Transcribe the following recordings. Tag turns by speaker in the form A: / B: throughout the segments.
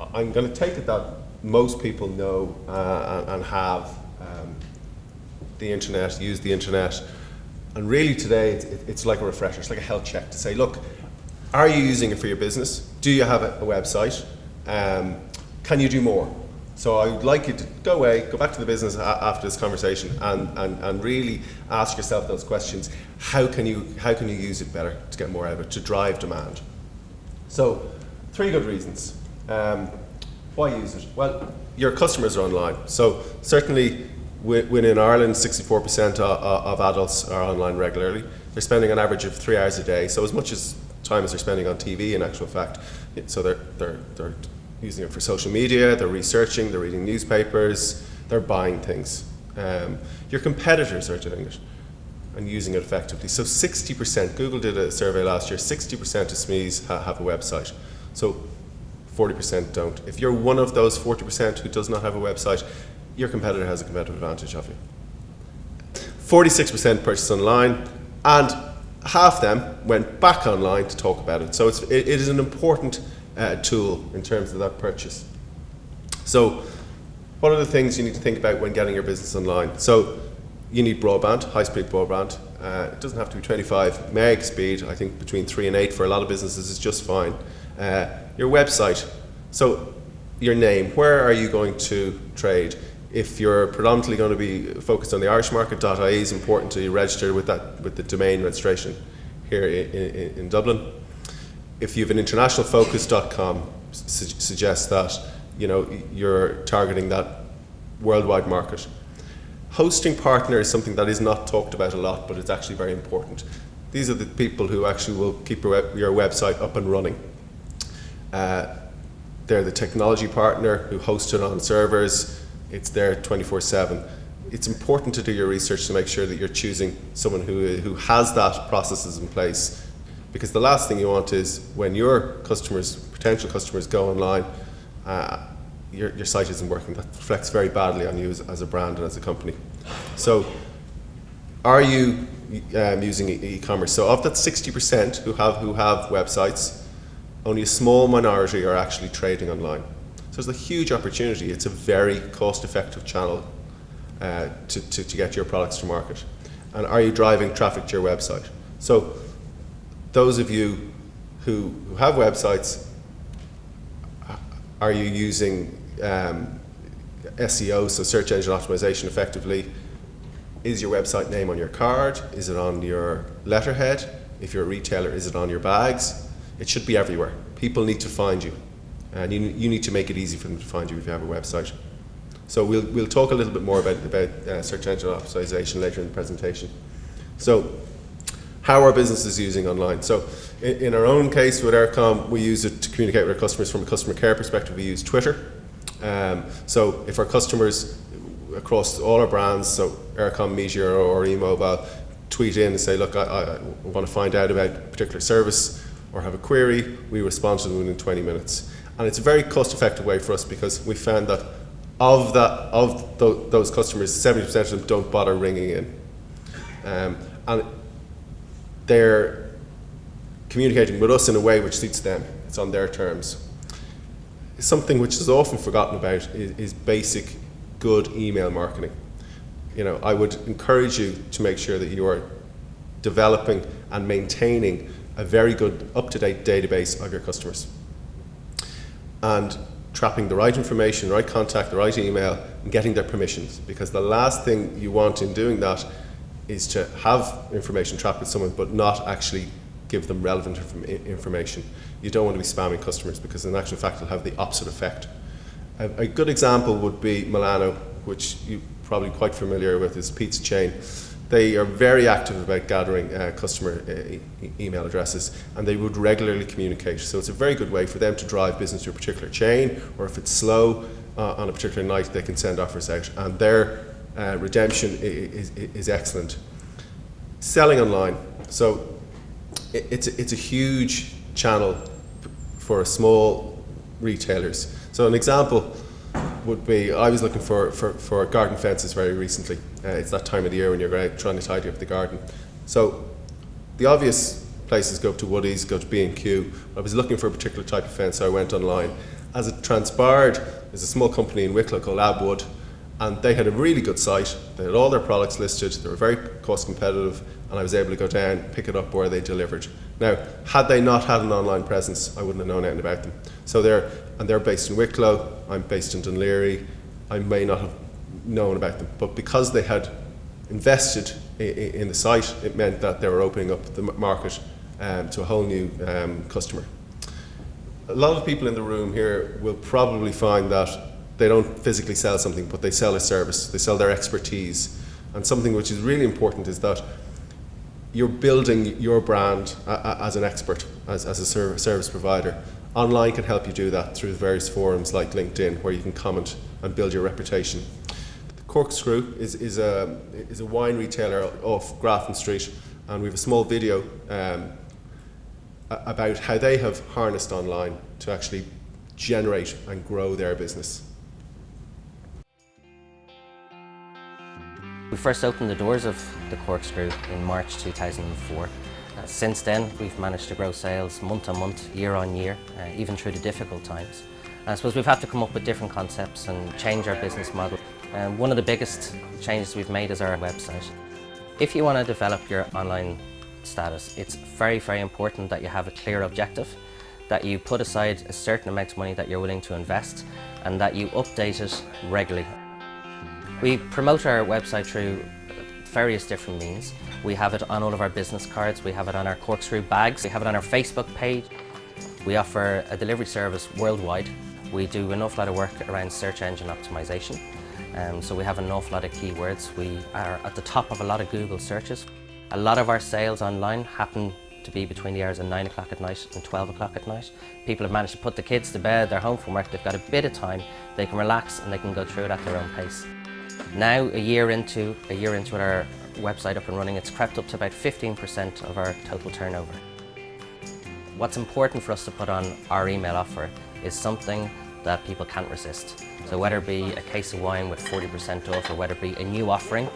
A: I'm going to take it that most people know and have the internet, use the internet, and really today it's like a refresher, it's like a health check to say, look, are you using it for your business? Do you have a website? Can you do more? So I would like you to go away, go back to the business after this conversation, and really ask yourself those questions. How can you use it better to get more out of it, to drive demand? So 3 good reasons. Why use it? Well, your customers are online. So certainly within Ireland, 64% of adults are online regularly. They're spending an average of 3 hours a day, so as much as time as they're spending on TV in actual fact. So they're using it for social media, they're researching, they're reading newspapers, they're buying things. Your competitors are doing it and using it effectively. So 60%, Google did a survey last year, 60% of SMEs have a website. So 40% don't. If you're one of those 40% who does not have a website, your competitor has a competitive advantage of you. 46% purchase online, and half them went back online to talk about it. So it is an important tool in terms of that purchase. So what are the things you need to think about when getting your business online? So you need broadband, high-speed broadband. It doesn't have to be 25 meg speed. I think between 3 and 8 for a lot of businesses is just fine. Your website, so your name, where are you going to trade? If you're predominantly going to be focused on the Irish market, .ie is important to register with the domain registration here in Dublin. If you have an international focus, .com suggests that you're targeting that worldwide market. Hosting partner is something that is not talked about a lot, but it's actually very important. These are the people who actually will keep your website up and running. They're the technology partner who hosts it on servers. It's there 24/7. It's important to do your research to make sure that you're choosing someone who has that processes in place, because the last thing you want is when your potential customers go online, your site isn't working. That reflects very badly on you as a brand and as a company. So are you using e-commerce? So of that 60% who have websites, only a small minority are actually trading online. So there's a huge opportunity. It's a very cost-effective channel to get your products to market. And are you driving traffic to your website? So those of you who have websites, are you using SEO, so search engine optimization effectively? Is your website name on your card? Is it on your letterhead? If you're a retailer, is it on your bags? It should be everywhere. People need to find you. And you need to make it easy for them to find you if you have a website. So we'll talk a little bit more about search engine optimization later in the presentation. So how are businesses using online? So in our own case with Eircom, we use it to communicate with our customers from a customer care perspective. We use Twitter. So if our customers across all our brands, so Eircom, Meteor or eMobile, tweet in and say, look, I want to find out about a particular service or have a query, we respond to them within 20 minutes. And it's a very cost-effective way for us because we found that of those customers, 70% of them don't bother ringing in. And they're communicating with us in a way which suits them. It's on their terms. Something which is often forgotten about is basic good email marketing. I would encourage you to make sure that you are developing and maintaining a very good up-to-date database of your customers. And trapping the right information, the right contact, the right email, and getting their permissions. Because the last thing you want in doing that is to have information trapped with someone but not actually give them relevant information. You don't want to be spamming customers because in actual fact it'll have the opposite effect. A good example would be Milano, which you're probably quite familiar with, is a pizza chain. They are very active about gathering customer email addresses, and they would regularly communicate. So it's a very good way for them to drive business to a particular chain, or if it's slow on a particular night, they can send offers out, and their redemption is excellent. Selling online. So it's a huge channel for small retailers. So an example would be, I was looking for garden fences very recently. It's that time of the year when you're out trying to tidy up the garden. So the obvious places go to Woodies, go to B&Q. I was looking for a particular type of fence, so I went online As it transpired, there's a small company in Wicklow called Abwood, and they had a really good site. They had all their products listed, they were very cost competitive, and I was able to go down, pick it up where they delivered. Now, had they not had an online presence, I wouldn't have known anything about them. So they're based in Wicklow, I'm based in Dunleary. I may not have known about them, but because they had invested in the site, it meant that they were opening up the market to a whole new customer. A lot of people in the room here will probably find that they don't physically sell something, but they sell a service, they sell their expertise. And something which is really important is that you're building your brand as an expert, as a service provider. Online can help you do that through various forums like LinkedIn, where you can comment and build your reputation. The Corkscrew is a wine retailer off Grafton Street, and we have a small video about how they have harnessed online to actually generate and grow their business.
B: We first opened the doors of the Corkscrew in March 2004. Since then, we've managed to grow sales month on month, year on year, even through the difficult times. I suppose we've had to come up with different concepts and change our business model. One of the biggest changes we've made is our website. If you want to develop your online status, it's very, very important that you have a clear objective, that you put aside a certain amount of money that you're willing to invest, and that you update it regularly. We promote our website through various different means. We have it on all of our business cards, we have it on our Corkscrew bags, we have it on our Facebook page. We offer a delivery service worldwide. We do an awful lot of work around search engine optimization. So we have an awful lot of keywords. We are at the top of a lot of Google searches. A lot of our sales online happen to be between the hours of 9 o'clock at night and 12 o'clock at night. People have managed to put the kids to bed, they're home from work, they've got a bit of time, they can relax and they can go through it at their own pace. Now, a year into with our website up and running, it's crept up to about 15% of our total turnover. What's important for us to put on our email offer is something that people can't resist. So whether it be a case of wine with 40% off, or whether it be a new offering.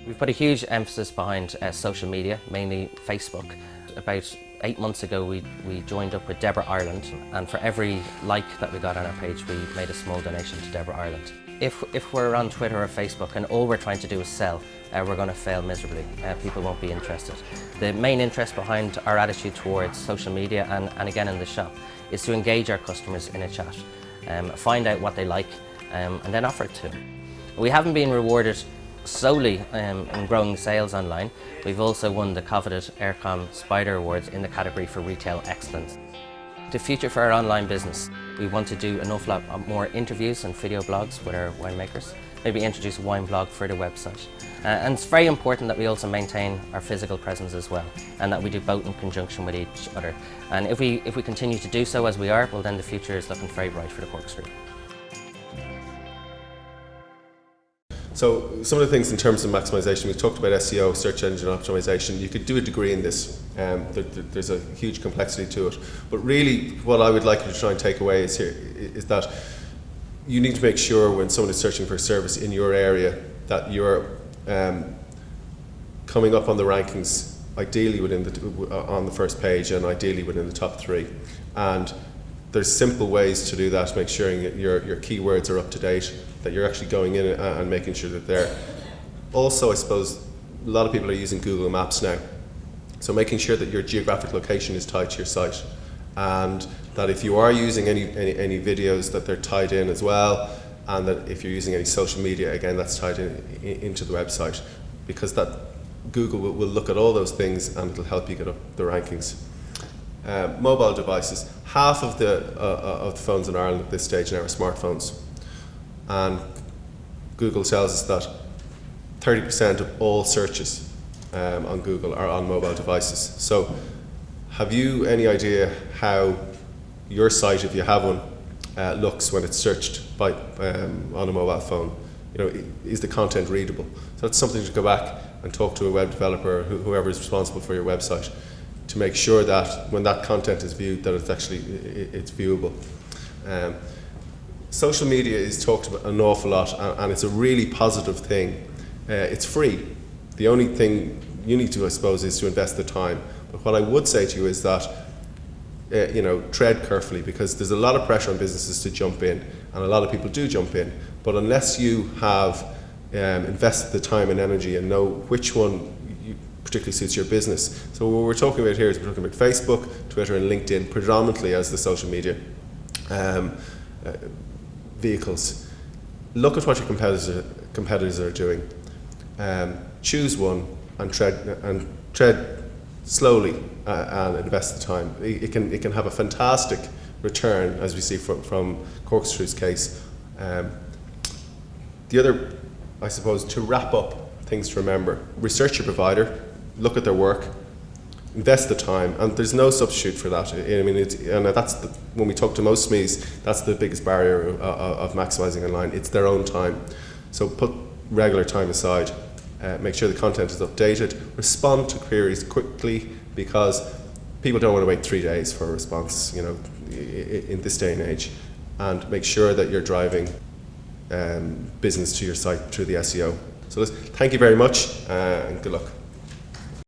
B: We've put a huge emphasis behind social media, mainly Facebook. About 8 months ago, we joined up with Deborah Ireland, and for every like that we got on our page, we made a small donation to Deborah Ireland. If we're on Twitter or Facebook and all we're trying to do is sell, we're going to fail miserably. People won't be interested. The main interest behind our attitude towards social media and again in the shop is to engage our customers in a chat, find out what they like, and then offer it to them. We haven't been rewarded solely in growing sales online. We've also won the coveted Eircom Spider Awards in the category for retail excellence. The future for our online business, we want to do an awful lot more interviews and video blogs with our winemakers, maybe introduce a wine blog for the website. And it's very important that we also maintain our physical presence as well, and that we do both in conjunction with each other. And if we continue to do so as we are, well then the future is looking very bright for the Corkscrew.
A: So some of the things in terms of maximisation, we've talked about SEO, search engine optimization. You could do a degree in this. There's a huge complexity to it. But really, what I would like you to try and take away is that you need to make sure when someone is searching for a service in your area that you're coming up on the rankings, ideally on the first page and ideally within the top 3. And there's simple ways to do that, make sure your keywords are up to date, that you're actually going in and making sure that they're. Also, I suppose, a lot of people are using Google Maps now. So making sure that your geographic location is tied to your site, and that if you are using any videos, that they're tied in as well, and that if you're using any social media, again, that's tied into the website, because that Google will look at all those things and it'll help you get up the rankings. Mobile devices. Half of the phones in Ireland at this stage now are smartphones, and Google tells us that 30% of all searches on Google are on mobile devices. So have you any idea how your site, if you have one, looks when it's searched on a mobile phone? You know, is the content readable? So that's something to go back and talk to a web developer, whoever is responsible for your website, to make sure that when that content is viewed, that it's viewable. Social media is talked about an awful lot, and it's a really positive thing. It's free. The only thing you need to, I suppose, is to invest the time. But what I would say to you is that tread carefully, because there's a lot of pressure on businesses to jump in, and a lot of people do jump in. But unless you have invested the time and energy and know which one particularly suits your business. So what we're talking about here is we're talking about Facebook, Twitter, and LinkedIn predominantly as the social media vehicles. Look at what your competitors are doing. Choose one and tread slowly and invest the time. It can have a fantastic return, as we see from Corkscrew's case. The other, I suppose, to wrap up things to remember: research your provider, look at their work, invest the time, and there's no substitute for that. I mean, when we talk to most SMEs, that's the biggest barrier of maximising online. It's their own time. So put regular time aside. Make sure the content is updated. Respond to queries quickly, because people don't want to wait 3 days for a response, in this day and age. And make sure that you're driving business to your site through the SEO. So thank you very much, and good luck.